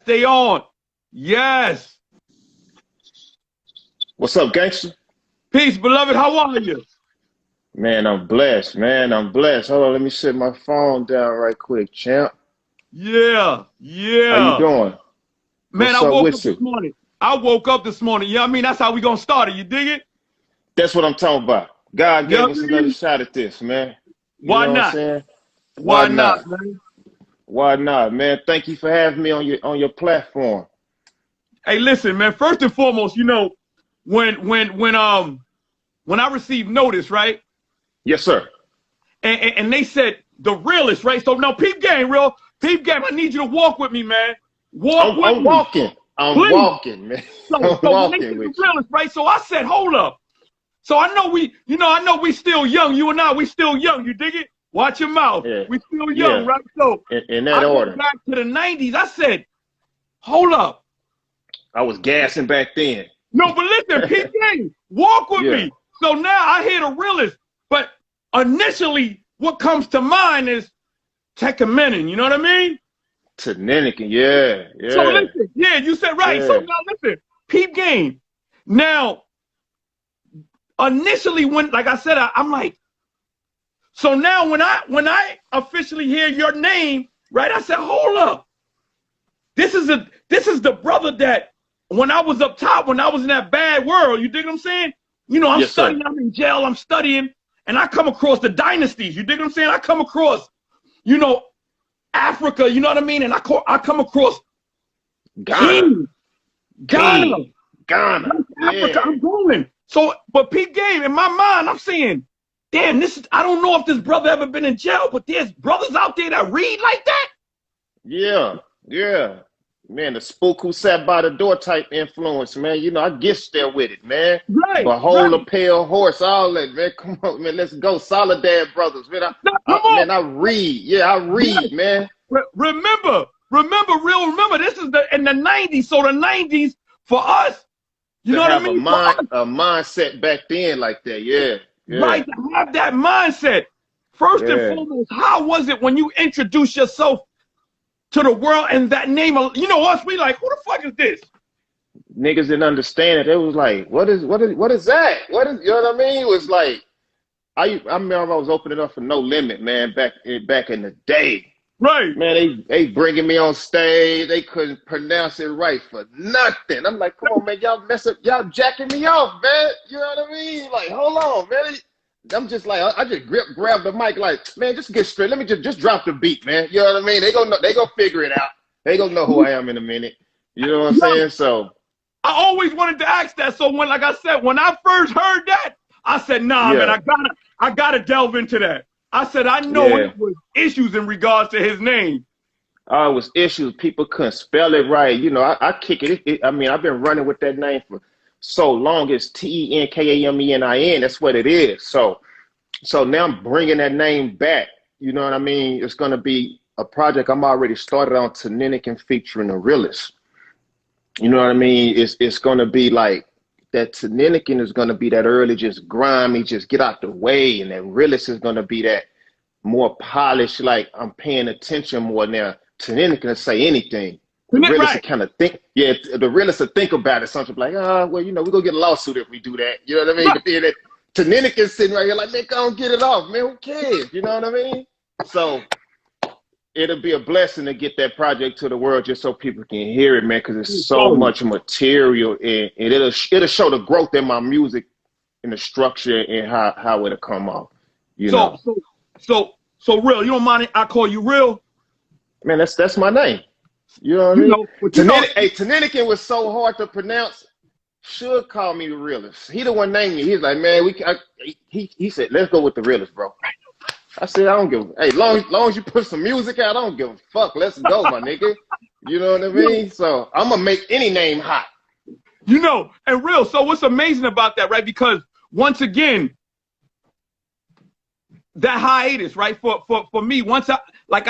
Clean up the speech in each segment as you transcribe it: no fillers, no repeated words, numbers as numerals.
Stay on. Yes. What's up, gangster? Peace, beloved. How are you? Man, I'm blessed, man. I'm blessed. Hold on, let me set my phone down right quick, champ. Yeah, How you yeah. doing? Man, What's I up woke up with this you? morning. I woke up this morning. You know what I mean? That's how we gonna start it. You dig it? That's what I'm talking about. God You know gave what us I another mean? shot at this, man. You Why know what I'm not? saying? Why Why not, not? man? Why not, man? Thank you for having me on your platform. Hey, listen, man. First and foremost, when I received notice, right? Yes, sir. And they said the realest, right? So now peep game, real peep game. I need you to walk with me, man. Walk with I'm me, walking. I'm please. walking, man. So I'm when they walking said the with you. realest, right? So I said, hold up. So I know we still young. You and I, we still young. You dig it? Watch your mouth. Yeah. We still young, Yeah. right? So In that I go order. back to the 90s. I said, hold up. I was gassing back then. No, but listen, peep game. Walk with Yeah. me. So now I hear the realest. But initially, what comes to mind is Tekamenin. You know what I mean? To Ninikin. Yeah. So Yeah. listen, yeah, you said right. So Yeah. now listen, peep game. Now, initially, when like I said, I'm like, so now when I officially hear your name, right? I said, hold up. This is the brother that when I was up top, when I was in that bad world, you dig what I'm saying? You know, I'm Yes, sir. studying, I'm in jail, I'm studying, and I come across the dynasties. You dig what I'm saying? I come across, Africa, you know what I mean? And I come across Ghana. King, Ghana, Ghana. Africa, Yeah. I'm going. So, but peep game, in my mind, I'm saying, damn, I don't know if this brother ever been in jail, but there's brothers out there that read like that. Yeah. Yeah. Man, the spook who sat by the door type influence, man. You know, I get there with it, man. Right, Behold right. a pale horse, all that, man. Come on, man. Let's go. Solidad brothers, man. Now, come on. Man, I read. Yeah, I read, man. Remember, this is in the 90s. So the 90s for us, you To know what I have mean? For us, a mindset back then like that. Yeah. Yeah. right, to have that mindset. First and Yeah. foremost, how was it when you introduced yourself to the world and that name of, us, we like, who the fuck is this? Niggas didn't understand it. It was like, what is that? What is, you know what I mean? It was like, I remember I was opening up for No Limit, man, back in the day. Right. Man, they bringing me on stage. They couldn't pronounce it right for nothing. I'm like, come on, man, y'all y'all jacking me off, man. You know what I mean? Like, hold on, man. I'm just like, I just grab the mic, like, man, just get straight. Let me just drop the beat, man. You know what I mean? They gonna figure it out. They gonna know who I am in a minute. You know what I'm saying? So I always wanted to ask that. So when, like I said, when I first heard that, I said, nah, yeah, man, I gotta delve into that. I said, I know yeah. it was issues in regards to his name. Oh, it was issues. People couldn't spell it right. You know, I kick it. I mean, I've been running with that name for so long. It's TENKAMENIN. That's what it is. So now I'm bringing that name back. You know what I mean? It's going to be a project I'm already started on, Tha featuring Tha Realest. You know what I mean? It's going to be like that. Tha is going to be that early, just grimy, just get out the way. And that Realest is going to be that more polished, like I'm paying attention more now. Tha can say anything. The Realest Right. kind of think, yeah, the Realest will think about it. Something like, well, you know, we're going to get a lawsuit if we do that. You know what I mean? Right. But then Tha is sitting right here like, man, don't get it off, man. Who cares? You know what I mean? So it'll be a blessing to get that project to the world just so people can hear it, man, because it's so much material, and it'll show the growth in my music and the structure and how it'll come off. You know? So real, you don't mind I call you real? Man, that's my name. You know what I mean? Tha was so hard to pronounce. Suge called me the realest. He the one named me. He's like, man, he said, let's go with the realest, bro. I said, I don't give a, hey, long as you put some music out, I don't give a fuck. Let's go, my nigga. You know what I mean? So I'm gonna make any name hot. You know, and real. So what's amazing about that, right? Because once again, that hiatus, right? For me, once I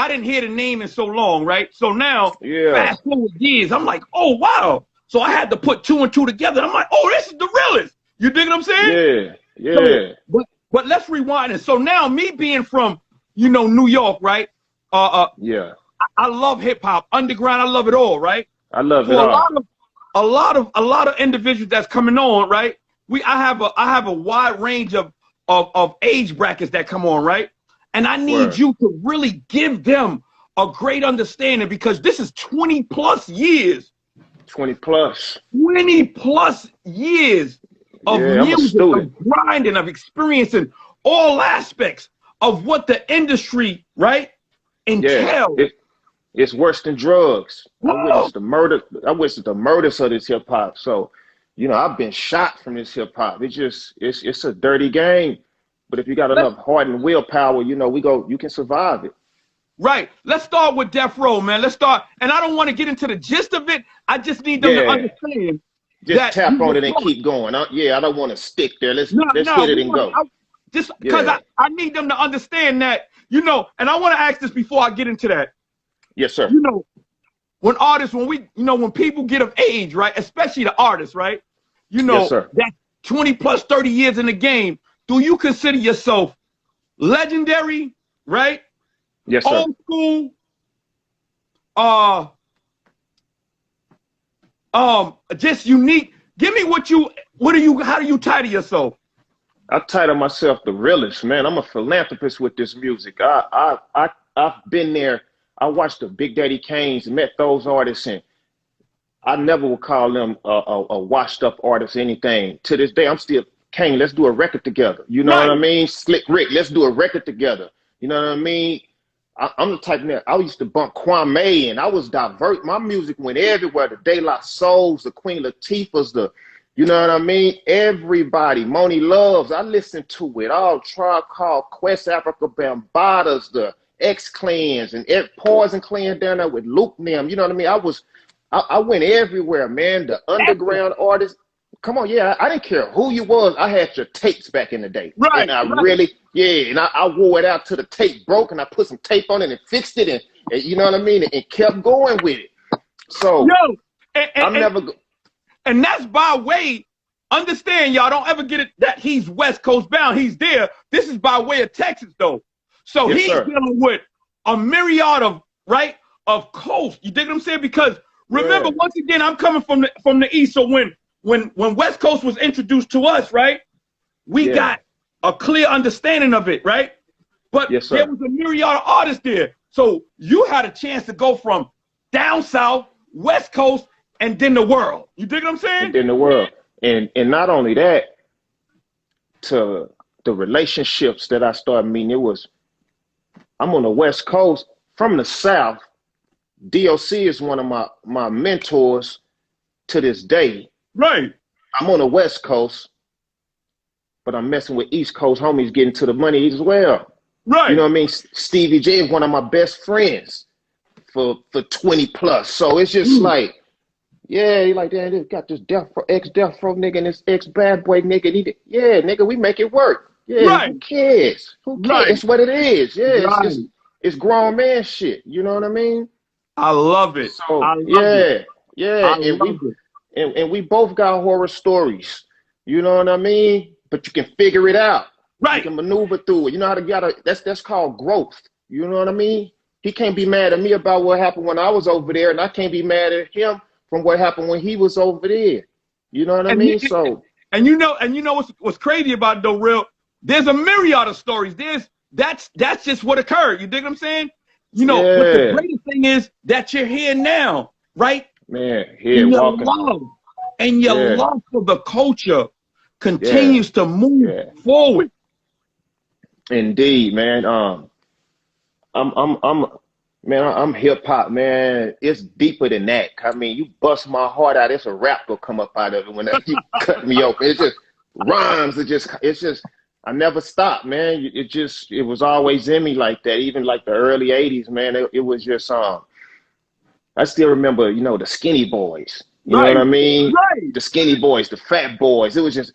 didn't hear the name in so long, right? So now, fast forward years, I'm like, oh wow. So I had to put two and two together. I'm like, oh, this is the realest. You dig what I'm saying? Yeah. So, but let's rewind it. So now, me being from, New York, right? Yeah. I love hip hop, underground. I love it all, right? I love it for all. a lot of individuals that's coming on, right? I have a wide range of age brackets that come on, right? And I need Word. you to really give them a great understanding, because this is 20 plus years. 20 plus. 20 plus years of Yeah, I'm a music, student. of grinding, of experiencing all aspects of what the industry, right, entails. Yeah, it's worse than drugs. I Whoa. witnessed the murder. I witnessed the murders of this hip hop. So, you know, I've been shot from this hip hop. It's a dirty game. But if you got enough heart and willpower, you know, you can survive it. Right. Let's start with Death Row, man. Let's start. And I don't want to get into the gist of it. I just need them to understand. Just tap on it and keep going. I don't want to stick there. Let's hit it and go. Just because I need them to understand that, you know, and I want to ask this before I get into that. Yes, sir. You know, when people get of age, right, especially the artists, right, you know, yes, sir. that 20 plus 30 years in the game, do you consider yourself legendary, right? Yes, sir. Old school, just unique. Give me how do you title yourself? I title myself the realest, man. I'm a philanthropist with this music. I've been there. I watched the Big Daddy Kanes, met those artists, and I never would call them a washed up artist or anything. To this day, I'm still, Kane, let's do a record together. You know what I mean? Slick Rick, let's do a record together. You know what I mean? I'm the type of, I used to bump Kwame, and I was divert. My music went everywhere. The De La Souls, the Queen Latifahs, you know what I mean? Everybody, Moni Loves, I listened to it all. Tribe Called Quest, Africa Bambadas, the X-Clans, and Poison Clan down there with Luke Nim. You know what I mean? I went everywhere, man. The underground artists. Come on, I didn't care who you was. I had your tapes back in the day. Right. And I wore it out till the tape broke, and I put some tape on it and fixed it, and you know what I mean? And kept going with it. So, and that's by way, understand, y'all, don't ever get it that he's West Coast bound. He's there. This is by way of Texas, though. So he's dealing with a myriad of coast. You dig what I'm saying? Because remember, once again, I'm coming from the East. So when West Coast was introduced to us, right, we got a clear understanding of it, right? But there was a myriad of artists there. So you had a chance to go from down south, West Coast, and then the world. You dig what I'm saying? And then the world. And not only that, to the relationships that I started meeting, I'm on the West Coast from the South. DOC is one of my mentors to this day. Right. I'm on the West Coast, but I'm messing with East Coast homies getting to the money as well. Right. You know what I mean? Stevie J is one of my best friends for 20 plus. So it's just like, he like, damn, they got this ex-Death Row nigga and this ex-Bad Boy nigga. Nigga, we make it work. Yeah, who cares? Who cares? Right. It's what it is. Yeah, it's grown man shit. You know what I mean? I love it. So, I love it. And we both got horror stories. You know what I mean? But you can figure it out. Right. You can maneuver through it. You know how to that's called growth. You know what I mean? He can't be mad at me about what happened when I was over there, and I can't be mad at him from what happened when he was over there. You know what I mean? And you know what's crazy about it though, real? There's a myriad of stories. That's just what occurred. You dig what I'm saying? You know, but the greatest thing is that you're here now, right? Man, here walking. Your love for the culture continues to move forward. Indeed, man. I'm hip hop, man. It's deeper than that. I mean, you bust my heart out, it's a rap will come up out of it when you cut me open. It's just rhymes. It's just. I never stopped, man. It was always in me like that. Even like the early '80s, man. It was just I still remember, you know, the Skinny Boys. You know what I mean? Right. The Skinny Boys, the Fat Boys. It was just,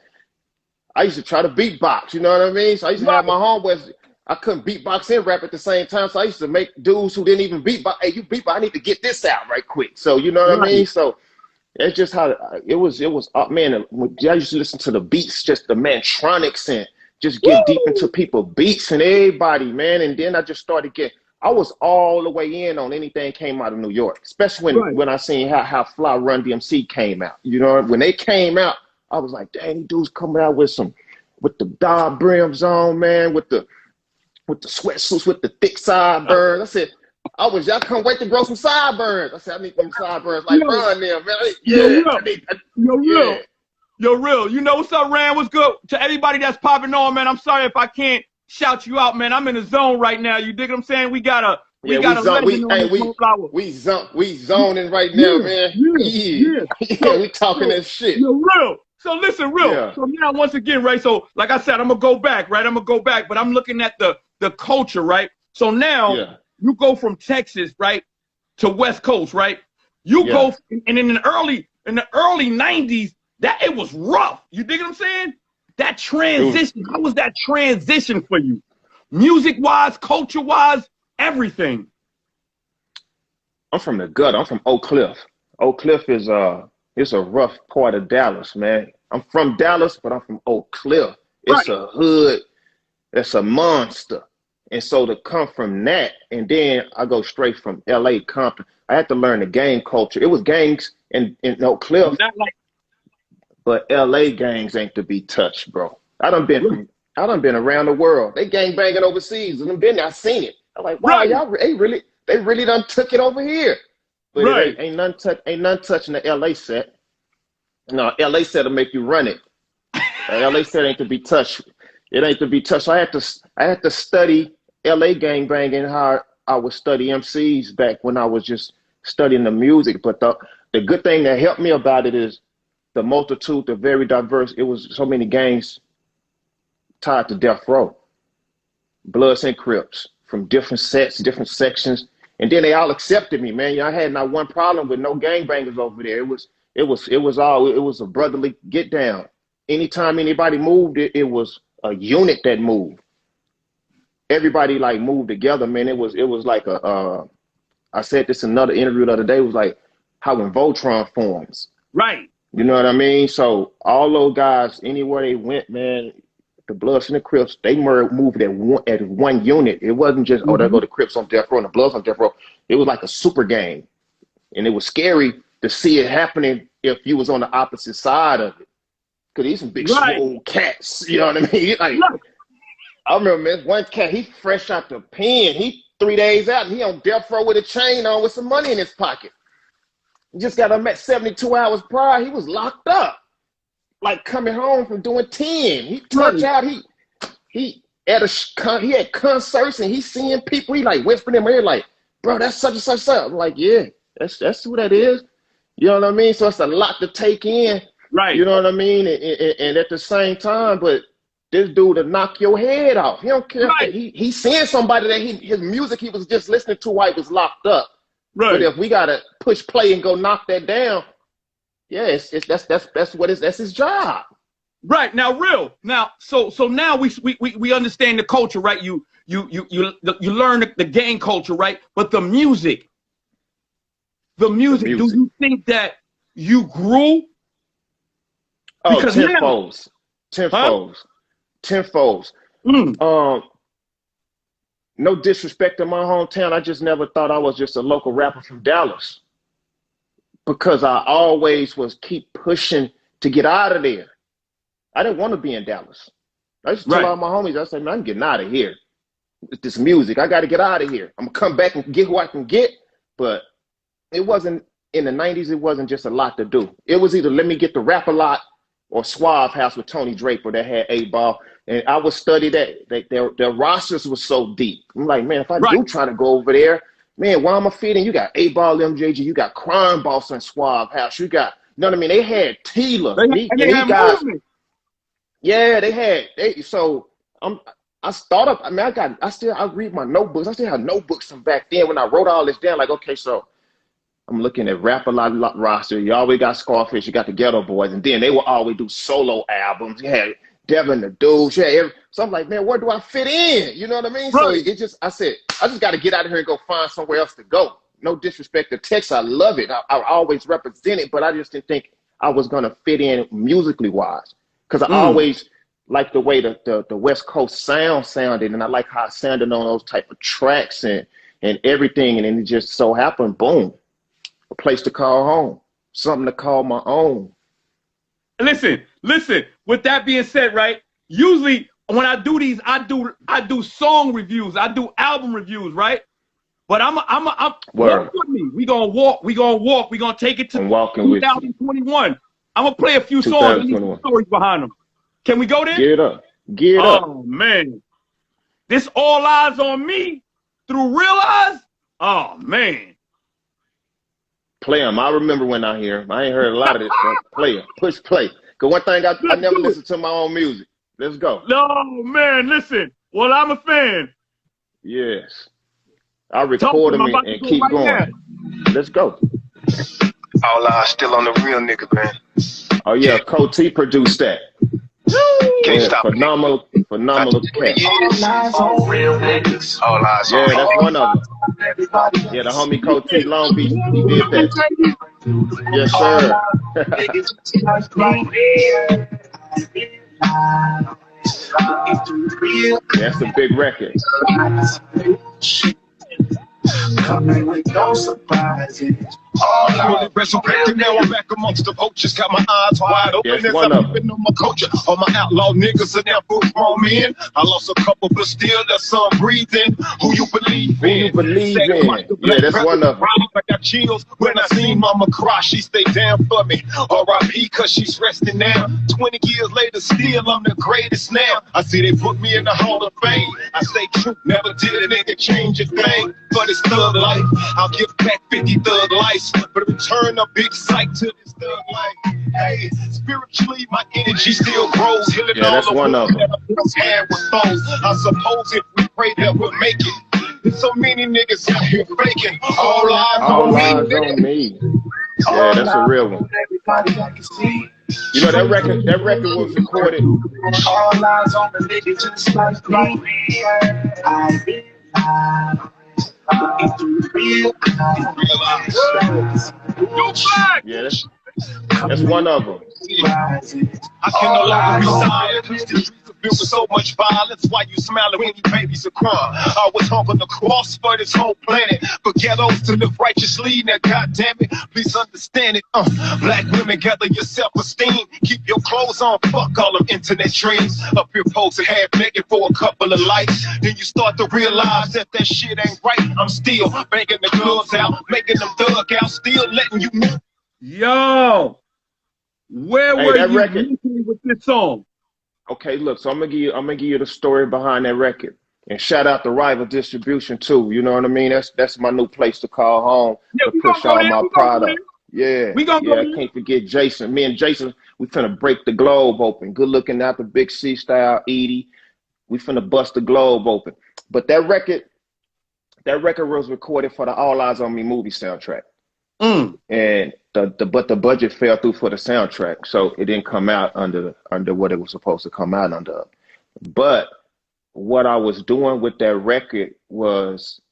I used to try to beatbox. You know what I mean? So I used to have my homeboys. I couldn't beatbox and rap at the same time. So I used to make dudes who didn't even beatbox. Hey, you beatbox, I need to get this out right quick. So you know what I mean? So it's just how it was. Man, I used to listen to the beats, just the Mantronics, and just get deep into people beats and everybody, man. And then I just started I was all the way in on anything came out of New York, especially when I seen how Fly Run DMC came out. You know, when they came out, I was like, dang, these dudes coming out with the Dodd brims on, man, with the sweatsuits with the thick sideburns. I said, y'all can't wait to grow some sideburns. I said, I need them sideburns like Ron there, man. Yo, real. You know what's up, Rand? What's good? To everybody that's popping on, man, I'm sorry if I can't shout you out, man. I'm in the zone right now. You dig what I'm saying? We got a legend on we zoning right now, man. We talking that shit. Yo, real. So listen, real. Yeah. So now once again, right? So like I said, I'm gonna go back, right? But I'm looking at the culture, right? So now you go from Texas, right, to West Coast, right? You go, and in the early 90s, that it was rough. You dig what I'm saying? That transition, how was that transition for you? Music-wise, culture-wise, everything. I'm from the gutter. I'm from Oak Cliff. Oak Cliff is it's a rough part of Dallas, man. I'm from Dallas, but I'm from Oak Cliff. It's a hood. It's a monster. And so to come from that, and then I go straight from LA Compton, I had to learn the gang culture. It was gangs in Oak Cliff. But LA gangs ain't to be touched, bro. I done been around the world. They gang banging overseas. And I've been there, I seen it. I'm like, wow, they really done took it over here. But ain't none touching the LA set. No, LA set will make you run it. LA set ain't to be touched. It ain't to be touched. So I had to study LA gang banging, how I would study MCs back when I was just studying the music. But the good thing that helped me about it is the multitude, the very diverse. It was so many gangs tied to death row, Bloods and Crips from different sets, different sections, and then they all accepted me, man. I had not one problem with no gangbangers over there. It was a brotherly get down. Anytime anybody moved, it was a unit that moved. Everybody like moved together, man. It was like I said this in another interview the other day. It was like how when Voltron forms, right? You know what I mean? So all those guys, anywhere they went, man, the Bloods and the Crips, they moved at one unit. It wasn't just, there go the Crips on death row and the Bloods on death row. It was like a super gang. And it was scary to see it happening if you was on the opposite side of it. Because these some big, smooth cats, you know what I mean? Like, I remember, man, one cat, he fresh out the pen. He 3 days out, and he on death row with a chain on with some money in his pocket. He just got him at 72 hours prior. He was locked up, like coming home from doing 10. He turned out he had concerts and he seeing people. He like whispering in my ear like, bro, that's such and such. I'm like, yeah, that's who that is. You know what I mean? So it's a lot to take in. Right. You know what I mean? And at the same time, but this dude will knock your head off. He don't care. Right. He's seeing somebody that his music he was just listening to while he was locked up. Right. But if we gotta push play and go knock that down, that's his job. Right. Now, real. Now, so now we understand the culture, right? You learn the gang culture, right? But the music. Do you think that you grew? Oh, tenfolds. No disrespect to my hometown. I just never thought I was just a local rapper from Dallas, because I always keep pushing to get out of there. I didn't want to be in Dallas. I used to tell all my homies, I said, man, I'm getting out of here with this music. I got to get out of here. I'm gonna come back and get who I can get. But it wasn't in the 90s. It wasn't just a lot to do. It was either let me get the Rap A Lot or Suave House with Tony Draper that had 8-Ball. And I would study that. Their rosters was so deep. I'm like, man, if I do try to go over there, man, why am I feeding? You got 8-Ball MJG, you got Crime Boss and Suave House, you got, you know what I mean? They had Tila. I read my notebooks. I still have notebooks from back then when I wrote all this down. Like, okay, so I'm looking at Rap A Lot roster. You always got Scarface, you got the Ghetto Boys, and then they will always do solo albums. You had Devin the Dudes. So I'm like, man, where do I fit in? You know what I mean? Right. So I said, I just got to get out of here and go find somewhere else to go. No disrespect to Texas. I love it. I always represent it, but I just didn't think I was going to fit in musically wise. Because I always like the way the West Coast sounded, and I like how it sounded on those type of tracks. And and everything. And then it just so happened, boom, a place to call home, something to call my own. Listen. With that being said, right? Usually when I do these, I do song reviews, I do album reviews, right? But I'm walk with me. We gonna walk. We gonna take it to 2021. I'm gonna play a few songs and some stories behind them. Can we go there? Get up. Oh man, this All Eyes on Me through Realize. Oh man. Play them. I remember when I hear them. I ain't heard a lot of this stuff. Play them. Push play. Cause one thing I never listen to my own music. Let's go. No man, listen. Well, I'm a fan. Yes. I record them and keep going. Now. Let's go. All Eyes still on the real nigga, man. Oh yeah, Coach T produced that. Can't stop. Phenomenal cat. All Eyes. Yeah, that's one of them. Yeah, the homie Coach T Long Beach, he did that. Yes, sir. That's a big record. Coming with no surprises. All resurrected, now I'm back amongst the vultures. Got my eyes wide open as I've been on my culture. All my outlaw niggas are now full grown men. I lost a couple, but still there's some breathing. Who you believe in? Who you believe in? Yeah, that's one of them. I got chills when I seen mama cry. She stayed down for me. R.I.P. cause she's resting now. 20 years later, still I'm the greatest now. I see they put me in the Hall of Fame. I stay true, never did a nigga change a thing. But it's thug life. I'll give back 50 thug lives. But return a big sight to this thug life. Hey, spiritually, my energy still grows. Healing that's all one of them. That I had with those. I suppose if we pray that we'll make it. There's so many niggas out here faking. All eyes on me. Yeah, that's a real one. You know, that record was recorded. All eyes on the nigga just like me. Yeah, that's one of them. I can no longer be silent. The streets are built with so much violence. Why you smiling when you babies are crying? I was hung on the cross for this whole planet. For ghettos to live righteously. Now, goddamn it, please understand it. Black women, gather your self-esteem. Keep your clothes on. Fuck all them internet dreams. Up here posing half naked for a couple of likes. Then you start to realize that shit ain't right. I'm still banging the gloves out, making them thug out, still letting you know. Yo, where were you with this song? Okay, look, so I'm gonna give you the story behind that record. And shout out to Rival Distribution too. You know what I mean? That's my new place to call home to push all my product. Yeah, I can't forget Jason. Me and Jason, we finna break the globe open. Good looking out the Big C style, Edie. We finna bust the globe open. But that record was recorded for the All Eyes on Me movie soundtrack. And the budget fell through for the soundtrack, so it didn't come out under what it was supposed to come out under. But what I was doing with that record was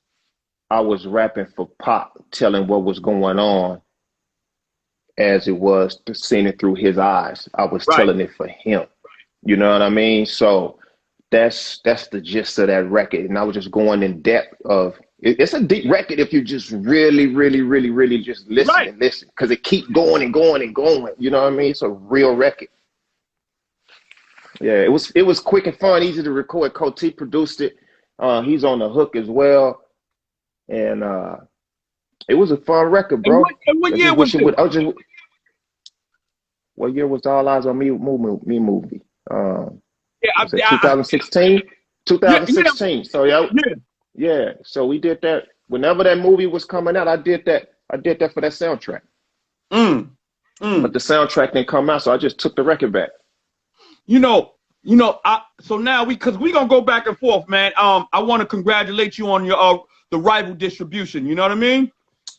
I was rapping for Pop, telling what was going on as it was, seeing it through his eyes. I was telling it for him. You know what I mean? So that's the gist of that record. And I was just going in depth of it's a deep record if you just really just listen and listen, because it keeps going and going and going. You know what I mean? It's a real record. Yeah, it was quick and fun, easy to record. Coach T produced it. He's on the hook as well, and it was a fun record, bro. What year was it? What year was All Eyes on Me movie? 2016. 2016. So yeah. So we did that whenever that movie was coming out. I did that for that soundtrack. But the soundtrack didn't come out, so I just took the record back. So now because we gonna go back and forth, man. I want to congratulate you on your the Rival Distribution. You know what I mean?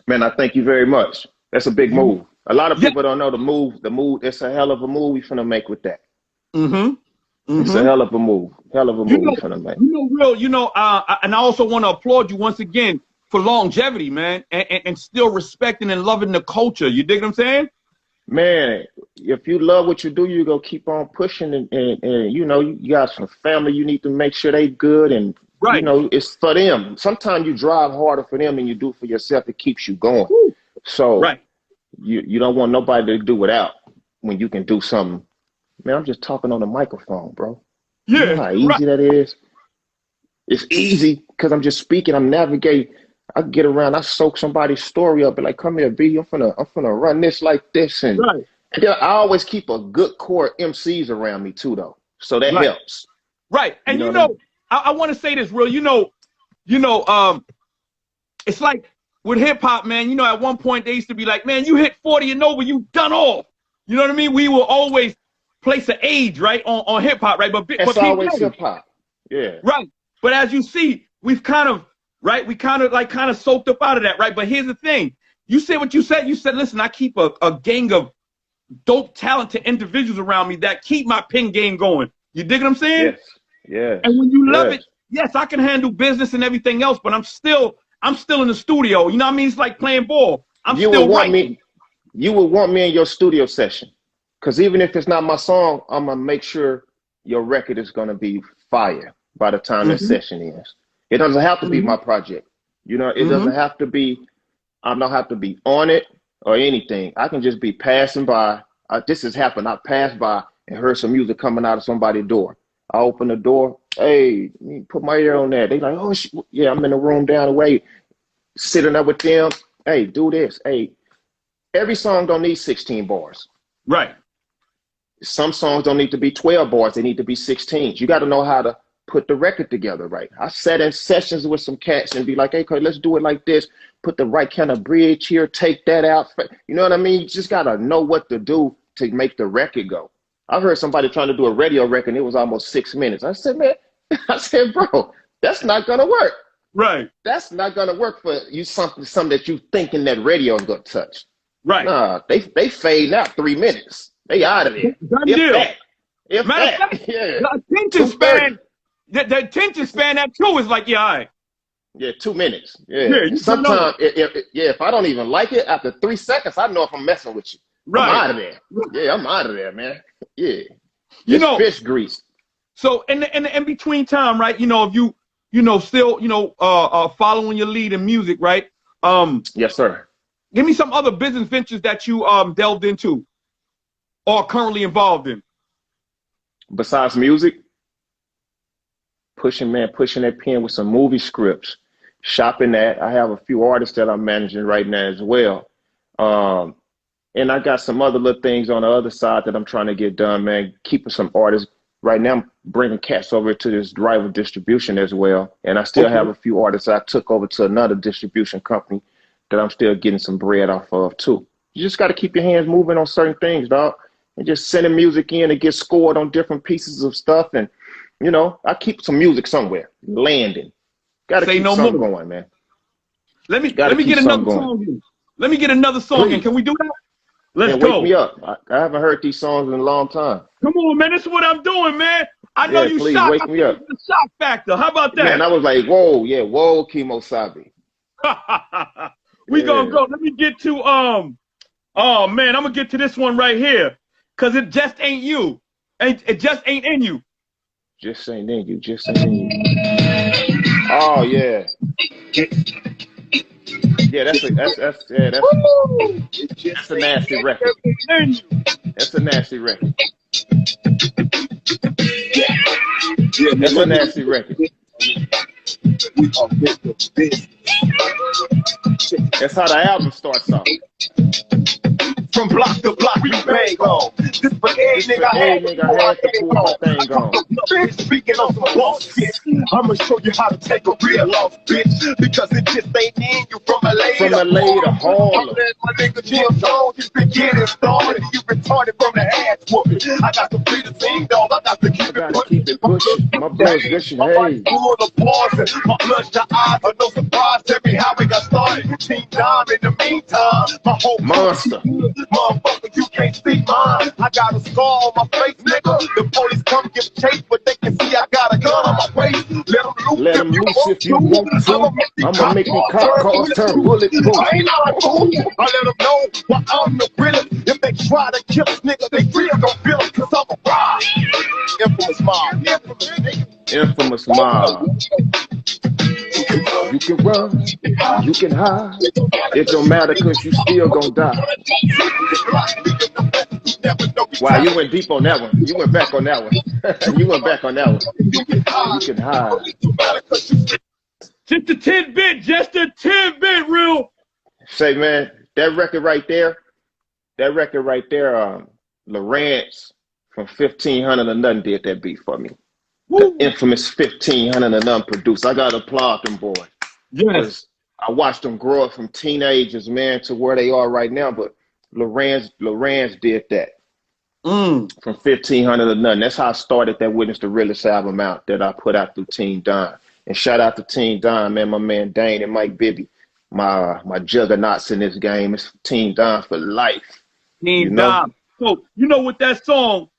Man, I thank you very much. That's a big move. A lot of people don't know the move. It's a hell of a move we finna make with that. It's a hell of a move. We finna make. And I also want to applaud you once again for longevity, man, and still respecting and loving the culture. You dig what I'm saying? Man, if you love what you do, you go keep on pushing, and you got some family. You need to make sure they good, and Right. You know, it's for them. Sometimes you drive harder for them than you do for yourself. It keeps you going. Woo. So Right. you don't want nobody to do without when you can do something. Man, I'm just talking on the microphone, bro. Yeah. You know how easy that is? It's easy because I'm just speaking. I'm navigating. I get around. I soak somebody's story up and like, come here, B. I'm finna run this like this, and Right. then I always keep a good core MCs around me too, though. So that helps. Right. And you know, I want to say this real. It's like with hip hop, man. You know, at one point they used to be like, man, you hit 40 and over, you done off. You know what I mean? We will always place an age, right, on hip hop, right? But always hip hop. Yeah. Right. But as you see, we've kind of soaked up out of that, right? But here's the thing. You said what you said. You said, listen, I keep a gang of dope, talented individuals around me that keep my pen game going. You dig what I'm saying? Yes. Yeah. And when you love it, yes, I can handle business and everything else, but I'm still in the studio. You know what I mean? It's like playing ball. You would want me in your studio session. Because even if it's not my song, I'm going to make sure your record is going to be fire by the time that session ends. It doesn't have to be my project. You know, it doesn't have to be, I don't have to be on it or anything. I can just be passing by. This has happened. I passed by and heard some music coming out of somebody's door. I open the door. Hey, put my ear on that. They like, oh, yeah, I'm in the room down the way, sitting up with them. Hey, do this. Hey, every song don't need 16 bars. Right. Some songs don't need to be 12 bars. They need to be 16s. You got to know how to put the record together right. I sat in sessions with some cats and be like, hey, let's do it like this. Put the right kind of bridge here. Take that out. You know what I mean? You just got to know what to do to make the record go. I heard somebody trying to do a radio record and it was almost 6 minutes. I said, man, bro, that's not going to work. Right. That's not going to work for you, something that you thinking that radio is going to touch. Right. Nah, they fade out 3 minutes. They out of there. Done deal. If that. Yeah. The attention span, the attention span at 2 is like, yeah, all right. Yeah, 2 minutes. Yeah. Sometimes, if I don't even like it, after 3 seconds, I know if I'm messing with you. Right. I'm out of there. Yeah, I'm out of there, man. Yeah. It's fish grease. So in between time, right? You know, if you still following your lead in music, right? Yes, sir. Give me some other business ventures that you delved into or currently involved in. Besides music, pushing that pen with some movie scripts, shopping that. I have a few artists that I'm managing right now as well. And I got some other little things on the other side that I'm trying to get done, man. Keeping some artists. Right now, I'm bringing cats over to this driver distribution as well. And I still have a few artists I took over to another distribution company that I'm still getting some bread off of, too. You just got to keep your hands moving on certain things, dog. And just sending music in and get scored on different pieces of stuff. And, you know, I keep some music somewhere, landing. Got to keep something going, man. Let me get another song in. Let me get another song in. Can we do that? Let's go. Wake me up. I haven't heard these songs in a long time. Come on, man. This is what I'm doing, man. I know you please, shocked. Wake me up. The shock factor. How about that? Man, I was like, whoa, Kimo Sabe. We gonna go. Let me get to oh man, I'm gonna get to this one right here. Cause it just ain't you. It just ain't in you. Just ain't in you. Just ain't in you. Oh yeah. Yeah, that's a nasty record. That's a nasty record. That's a nasty record. That's how the album starts off. From block to block, we bang on. This brigade nigga had to pull my thing on. Bitch, speaking on some bullshit. I'ma show you how to take a real loss, bitch. Because it just ain't in you from LA to Harlem. My nigga Jim Jones just been getting started. You retarded from the ass whooping. I got to free the team, dog. I got to keep it pushing. My blood's gushing, hey. The pause, my bloodshot eyes are no surprise. Tell me how we got started. Team Dime in the meantime. My whole monster. Motherfucker, you can't see mine. I got a scar on my face, nigga. The police come give chase, but they can see I got a gun on my waist. Let them loose if you want to. I'ma make you cop cars turn bulletproof. I ain't not a fool. I let them know why I'm the realest. If they try to kill us, nigga, they real gon' feel it, cause I'm a ride. Infamous mob. Infamous mob. You can run, you can hide. It don't matter because you still gonna die. Wow, you went deep on that one. You went back on that one. You went back on that one. You can hide. Just a tidbit, real. Say, man, that record right there, Lawrence from 1500 or nothing did that beat for me. Woo. The infamous 1500 or nothing produced. I gotta applaud them boys. Yes. I watched them grow up from teenagers, man, to where they are right now. But Lawrence did that. From 1500 or nothing. That's how I started that Witness the Realest album out that I put out through Team Don. And shout out to Team Don, man, my man Dane and Mike Bibby. My juggernauts in this game. It's Team Don for life. Team Don. So, you know, with that song,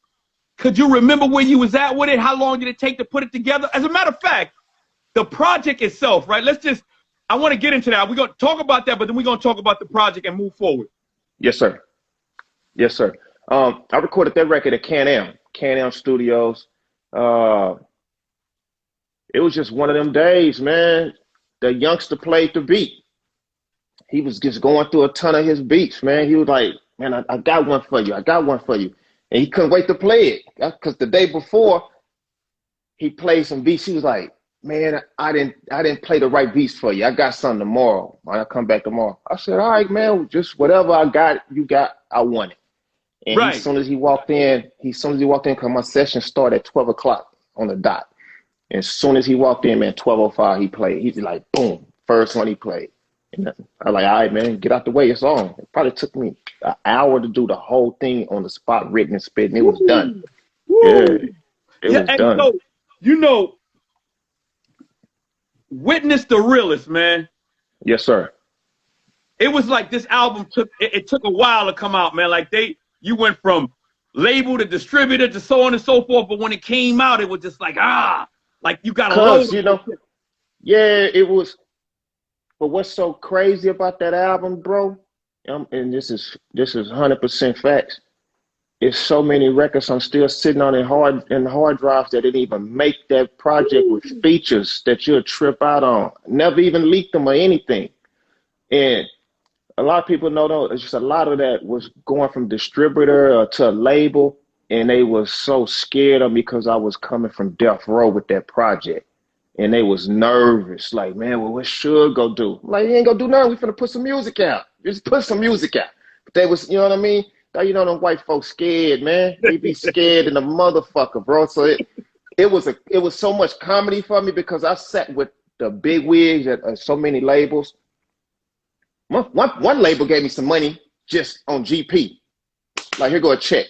could you remember where you was at with it? How long did it take to put it together? As a matter of fact, the project itself, right? I want to get into that. We're going to talk about that, but then we're going to talk about the project and move forward. Yes, sir. Yes, sir. I recorded that record at Can-Am Studios. It was just one of them days, man. The youngster played the beat. He was just going through a ton of his beats, man. He was like, man, I got one for you. I got one for you. And he couldn't wait to play it. Because the day before, he played some beats. He was like, man, I didn't play the right beats for you. I got something tomorrow. I'll come back tomorrow. I said, all right, man, just whatever I got, you got, I want it. And right. As soon as he walked in, because my session started at 12 o'clock on the dot. And as soon as he walked in, man, 12:05, he played. He's like, boom, first one he played. And I was like, all right, man, get out the way, it's on. It probably took me an hour to do the whole thing on the spot, written and spit, and it was done. Woo. Yeah, it was done. So, you know, Witness the Realest, man. Yes, sir. It was like this album took a while to come out, man. Like you went from label to distributor to so on and so forth, but when it came out, it was just like, like you got a load. You know, yeah, it was. But what's so crazy about that album, bro? And this is 100% facts. It's so many records I'm still sitting on in hard drives that didn't even make that project with features that you'll trip out on. Never even leaked them or anything. And a lot of people know though, it's just a lot of that was going from distributor to a label, and they was so scared of me because I was coming from death row with that project. And they was nervous, like, man, well, what Suge go do? I'm like, he ain't gonna do nothing. We finna put some music out. Just put some music out. But they was, you know what I mean? You know, them white folks scared, man. They be scared in the motherfucker, bro. So it was so much comedy for me because I sat with the big wigs at so many labels. One label gave me some money just on GP. Like, here go a check.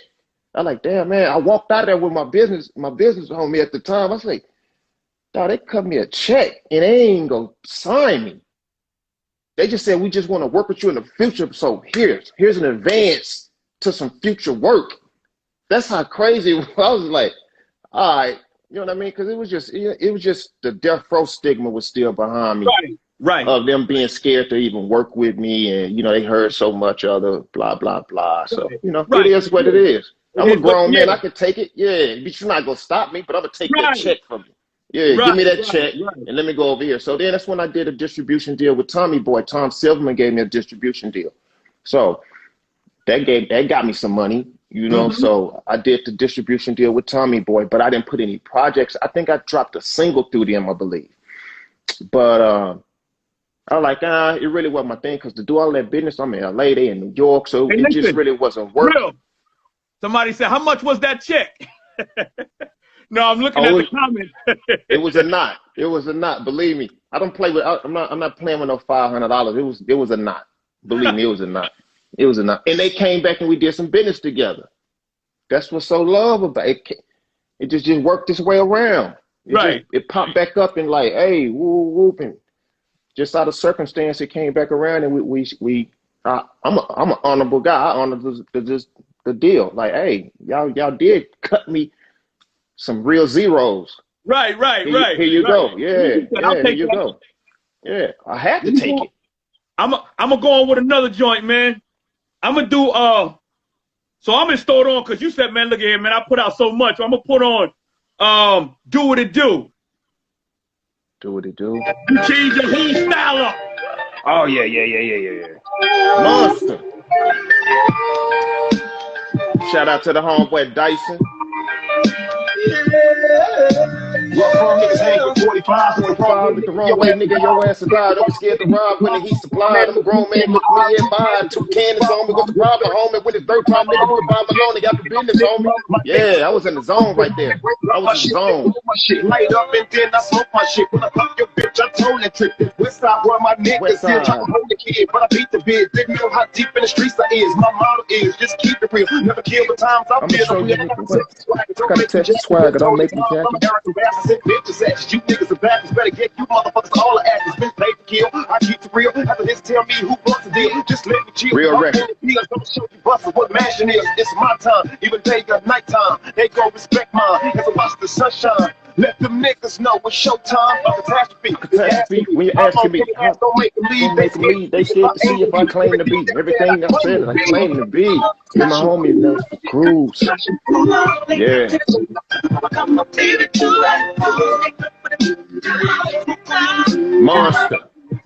I'm like, damn, man. I walked out of there with my business homie at the time. I was like, dawg, they cut me a check and they ain't gonna sign me. They just said, we just want to work with you in the future. So here's an advance to some future work. That's how crazy it was. I was like, all right, you know what I mean? Because it was just the death row stigma was still behind me. Right. Of them being scared to even work with me, and you know they heard so much other blah blah blah. So you know it is what it is. I'm a grown man. I can take it. Yeah, but you're not gonna stop me. But I'm gonna take that check from you. Yeah, give me that check and let me go over here. So then that's when I did a distribution deal with Tommy Boy. Tom Silverman gave me a distribution deal. So that got me some money, you know. So I did the distribution deal with Tommy Boy, but I didn't put any projects. I think I dropped a single through them, I believe. But I was like, it really wasn't my thing because to do all that business, I'm in LA, they in New York, so it just really wasn't working. Real. Somebody said, how much was that check? No, I'm looking at the comments. It was a knot. It was a knot. Believe me, I don't play with. I'm not playing with no $500. It was a knot. Believe me, it was a knot. It was a knot. And they came back and we did some business together. That's what's so love about it. It just worked its way around. It popped back up and like, hey, whoop, and just out of circumstance, it came back around and I'm an honorable guy. I honor the deal. Like, hey, y'all did cut me some real zeros. Right. Here you go. Yeah, here you go. Yeah, I had to take it. I'm gonna go on with another joint, man. I'm gonna do so I'm gonna start on because you said, man, look at here, man, I put out so much. I'm gonna put on Do What It Do. Do what it do. You changed your whole style up. Oh yeah. Monster. Shout out to the homeboy Dyson. Niggas hang with 45 with the wrong way, nigga, your ass will die. Don't be scared to rob when the heat supplied. I'm a grown man, look me and buy 2 cannons on me. What's the problem, homie? With his dirt time, nigga, with the bomb alone, got the business on me. Yeah, I was in the zone right there. I was in the zone. My shit light up and then I smoke my shit. When I fuck your bitch, I told that trick. West side where my niggas still trying to hold the kid, but I beat the bid. Didn't know how deep in the streets I is. My motto is just keep it real. Never kill the times I feel. Gotta test the swag, don't make me jacket. You niggas are bastards, better get you motherfuckers all the actors. Been paid to kill, I keep it real. After this, tell me who wants to deal. Just let me chill. Real record. Don't show you busters what mashing is. It's my time, even day or nighttime. They go respect mine as I watch the sunshine. Let them niggas know it's showtime. A catastrophe. When you asking me, don't make them leave. They scared to see if I claim to be. Everything I said, I claim to be. And my homies, that's the cruise. Yeah.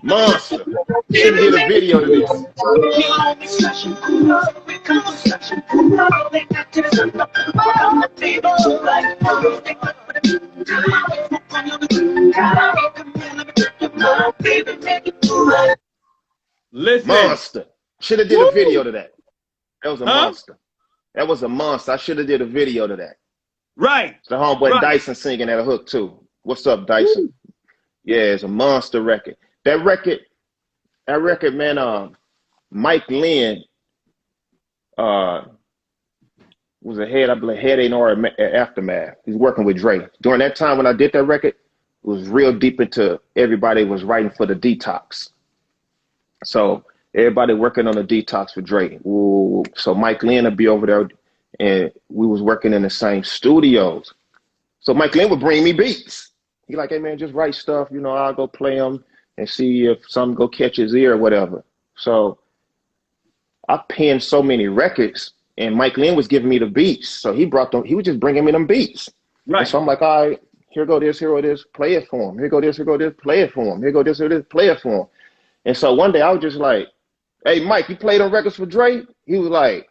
Monster. Should did a video to this. Listen. Monster. Should have did a video to that. That was a monster. That was a monster. I should have did a video to that. Right. The homeboy Dyson singing at a hook too. What's up, Dyson? Yeah, it's a monster record. That record, man, Mike Lynn was a head, I believe, head A&R at Aftermath. He's working with Dre. During that time when I did that record, it was real deep into everybody was writing for the Detox. So everybody working on the Detox for Dre. Ooh, so Mike Lynn would be over there, and we was working in the same studios. So Mike Lynn would bring me beats. He like, hey man, just write stuff. You know, I'll go play them and see if some go catch his ear or whatever. So I penned so many records, and Mike Lynn was giving me the beats. So he brought them. He was just bringing me them beats. Right. And so I'm like, all right, here go this, play it for him. Here go this, play it for him. Here go this, play it for him. And so one day I was just like, hey, Mike, you played on records for Dre? He was like,